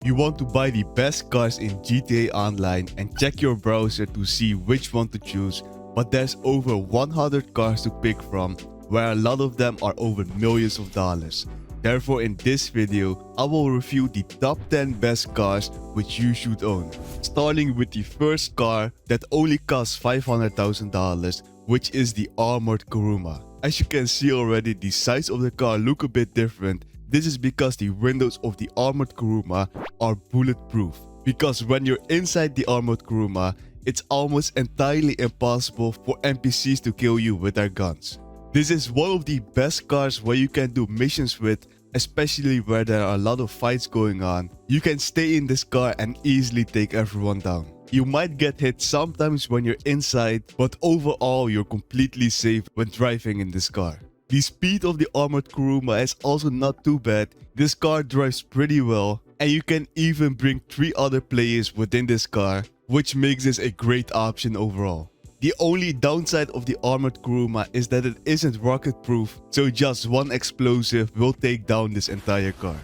You want to buy the best cars in GTA Online and check your browser to see which one to choose, but there's over 100 cars to pick from, where a lot of them are over millions of dollars. Therefore, in this video, I will review the top 10 best cars which you should own. Starting with the first car that only costs $500,000, which is the Armored Kuruma. As you can see already, the sides of the car look a bit different. This is because the windows of the Armored Kuruma are bulletproof. Because when you're inside the Armored Kuruma, it's almost entirely impossible for NPCs to kill you with their guns. This is one of the best cars where you can do missions with, especially where there are a lot of fights going on. You can stay in this car and easily take everyone down. You might get hit sometimes when you're inside, but overall you're completely safe when driving in this car. The speed of the Armored Kuruma is also not too bad. This car drives pretty well, and you can even bring 3 other players within this car, which makes this a great option overall. The only downside of the Armored Kuruma is that it isn't rocket proof, so just one explosive will take down this entire car.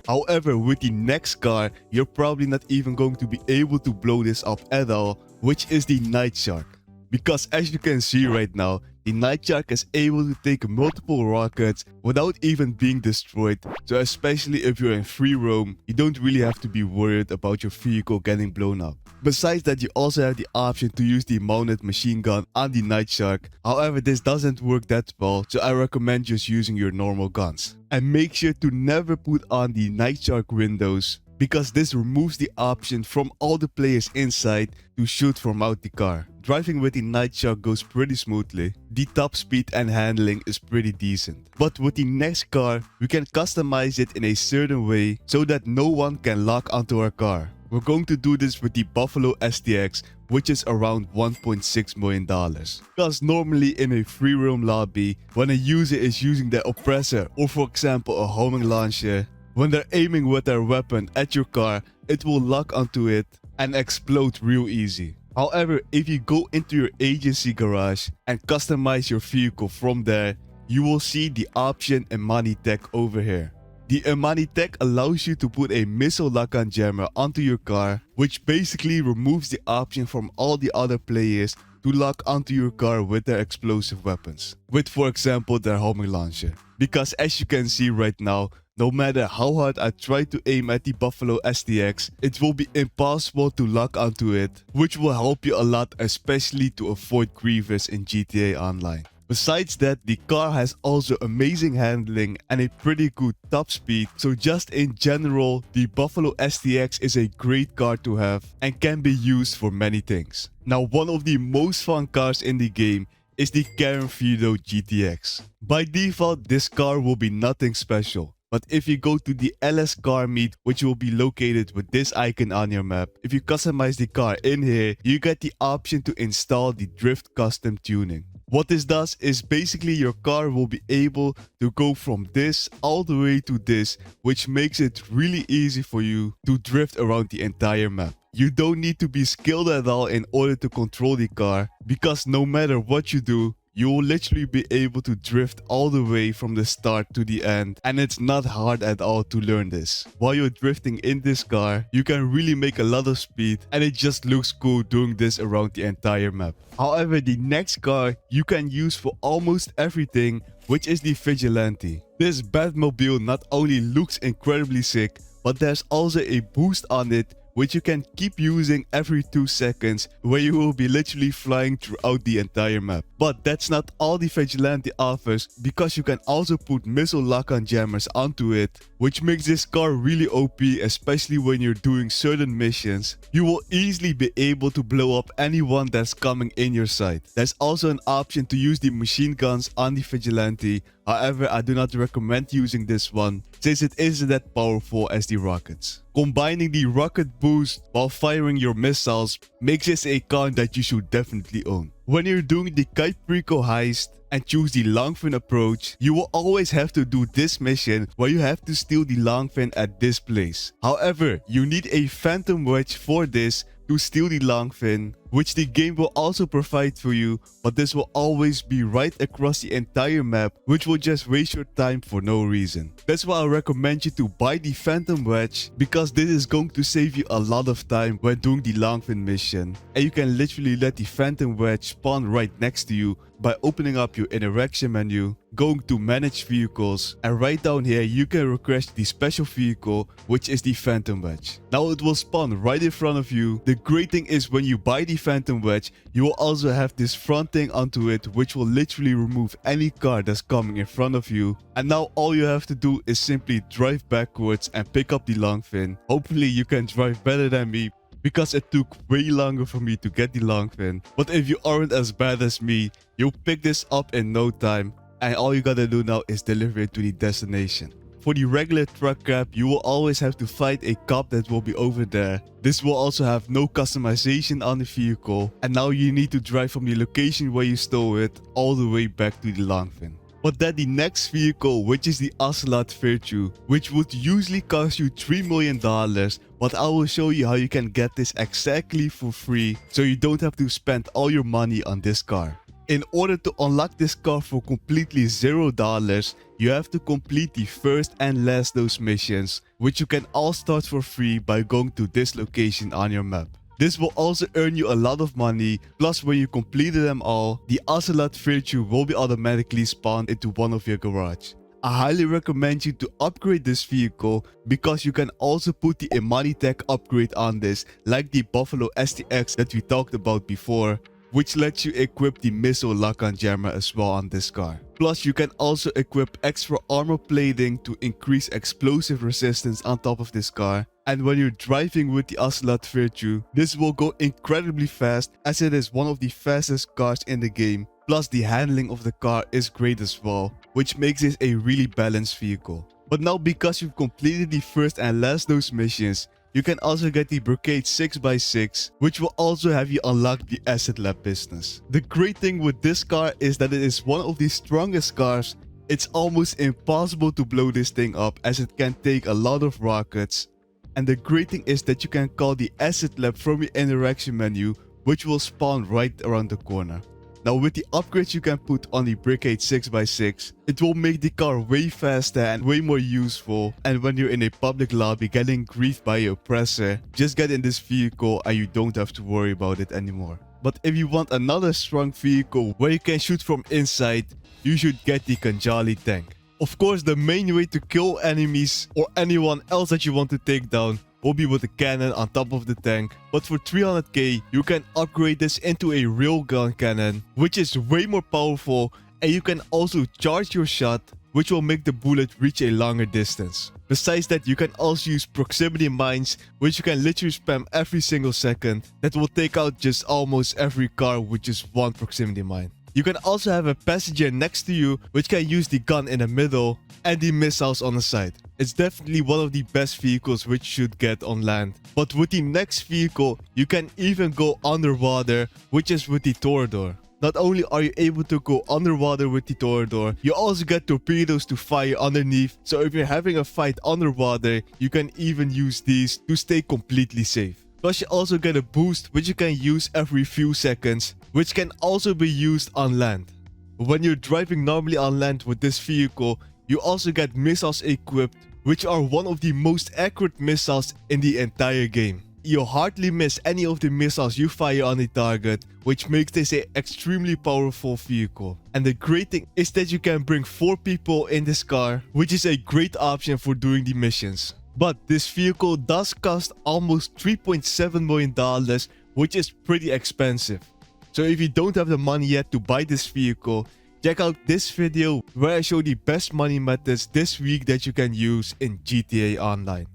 However, with the next car, you're probably not even going to be able to blow this up at all, which is the Night Shark. Because as you can see right now, the Night Shark is able to take multiple rockets without even being destroyed, so especially if you're in free roam, you don't really have to be worried about your vehicle getting blown up. Besides that, you also have the option to use the mounted machine gun on the Night Shark. However, this doesn't work that well, so I recommend just using your normal guns. And make sure to never put on the Night Shark windows, because this removes the option from all the players inside to shoot from out the car. Driving with the Night Shark goes pretty smoothly. The top speed and handling is pretty decent. But with the next car, we can customize it in a certain way so that no one can lock onto our car. We're going to do this with the Buffalo STX, which is around $1.6 million. Because normally in a free roam lobby, when a user is using their oppressor or for example a homing launcher, when they're aiming with their weapon at your car, it will lock onto it and explode real easy. However, if you go into your agency garage and customize your vehicle from there, you will see the option Imani Tech over here. The Imani Tech allows you to put a missile lock-on jammer onto your car, which basically removes the option from all the other players to lock onto your car with their explosive weapons, with for example their homing launcher. Because as you can see right now, no matter how hard I try to aim at the Buffalo STX, it will be impossible to lock onto it, which will help you a lot, especially to avoid Grievous in GTA Online. Besides that, the car has also amazing handling and a pretty good top speed, so just in general, the Buffalo STX is a great car to have and can be used for many things. Now, one of the most fun cars in the game is the Karen Fido GTX. By default, this car will be nothing special. But if you go to the LS car meet, which will be located with this icon on your map, if you customize the car in here, you get the option to install the Drift Custom Tuning. What this does is basically your car will be able to go from this all the way to this, which makes it really easy for you to drift around the entire map. You don't need to be skilled at all in order to control the car, because no matter what you do, you will literally be able to drift all the way from the start to the end, and it's not hard at all to learn this. While you're drifting in this car, you can really make a lot of speed, and it just looks cool doing this around the entire map. However, the next car you can use for almost everything, which is the Vigilante. This Batmobile not only looks incredibly sick, but there's also a boost on it, which you can keep using every 2 seconds, where you will be literally flying throughout the entire map. But that's not all the Vigilante offers, because you can also put missile lock-on jammers onto it, which makes this car really OP, especially when you're doing certain missions. You will easily be able to blow up anyone that's coming in your sight. There's also an option to use the machine guns on the Vigilante. However, I do not recommend using this one, since it isn't that powerful as the rockets. Combining the rocket boost while firing your missiles makes this a car that you should definitely own. When you're doing the Kite Preco heist and choose the Longfin approach, you will always have to do this mission where you have to steal the Longfin at this place. However, you need a Phantom Wedge for this to steal the Longfin, which the game will also provide for you, but this will always be right across the entire map, which will just waste your time for no reason. That's why I recommend you to buy the Phantom Wedge, because this is going to save you a lot of time when doing the Longfin mission, and you can literally let the Phantom Wedge spawn right next to you by opening up your interaction menu, going to manage vehicles, and right down here you can request the special vehicle, which is the Phantom Wedge. Now it will spawn right in front of you. The great thing is when you buy the Phantom Wedge, you will also have this front thing onto it, which will literally remove any car that's coming in front of you. And now all you have to do is simply drive backwards and pick up the Longfin. Hopefully you can drive better than me, because it took way longer for me to get the Longfin. But if you aren't as bad as me, you'll pick this up in no time, and all you gotta do now is deliver it to the destination. For the regular truck cab, you will always have to fight a cop that will be over there. This will also have no customization on the vehicle, and now you need to drive from the location where you stole it all the way back to the Longfin. But then the next vehicle, which is the Ocelot Virtue, which would usually cost you $3 million, but I will show you how you can get this exactly for free, so you don't have to spend all your money on this car. In order to unlock this car for completely $0, you have to complete the first and last those missions, which you can all start for free by going to this location on your map. This will also earn you a lot of money, plus when you completed them all, the Ocelot Virtue will be automatically spawned into one of your garage. I highly recommend you to upgrade this vehicle, because you can also put the Imani Tech upgrade on this, like the Buffalo STX that we talked about before, which lets you equip the missile lock-on jammer as well on this car. Plus, you can also equip extra armor plating to increase explosive resistance on top of this car. And when you're driving with the Ocelot Virtue, this will go incredibly fast, as it is one of the fastest cars in the game. Plus, the handling of the car is great as well, which makes this a really balanced vehicle. But now, because you've completed the first and last those missions, you can also get the Brigade 6x6, which will also have you unlock the Asset Lab business. The great thing with this car is that it is one of the strongest cars. It's almost impossible to blow this thing up, as it can take a lot of rockets. And the great thing is that you can call the Asset Lab from your interaction menu, which will spawn right around the corner. Now with the upgrades you can put on the Brigade 6x6, it will make the car way faster and way more useful. And when you're in a public lobby getting griefed by your oppressor, just get in this vehicle and you don't have to worry about it anymore. But if you want another strong vehicle where you can shoot from inside, you should get the Khanjali tank. Of course, the main way to kill enemies or anyone else that you want to take down will be with a cannon on top of the tank. But for 300k, you can upgrade this into a railgun cannon, which is way more powerful, and you can also charge your shot, which will make the bullet reach a longer distance. Besides that, you can also use proximity mines, which you can literally spam every single second. That will take out just almost every car with just one proximity mine. You can also have a passenger next to you, which can use the gun in the middle and the missiles on the side. It's definitely one of the best vehicles which you should get on land. But with the next vehicle, you can even go underwater, which is with the Toreador. Not only are you able to go underwater with the Toreador, you also get torpedoes to fire underneath. So if you're having a fight underwater, you can even use these to stay completely safe. Plus you also get a boost which you can use every few seconds, which can also be used on land. When you're driving normally on land with this vehicle, you also get missiles equipped, which are one of the most accurate missiles in the entire game. You hardly miss any of the missiles you fire on the target, which makes this an extremely powerful vehicle. And the great thing is that you can bring 4 people in this car, which is a great option for doing the missions. But this vehicle does cost almost $3.7 million, which is pretty expensive. So if you don't have the money yet to buy this vehicle, check out this video where I show the best money methods this week that you can use in GTA Online.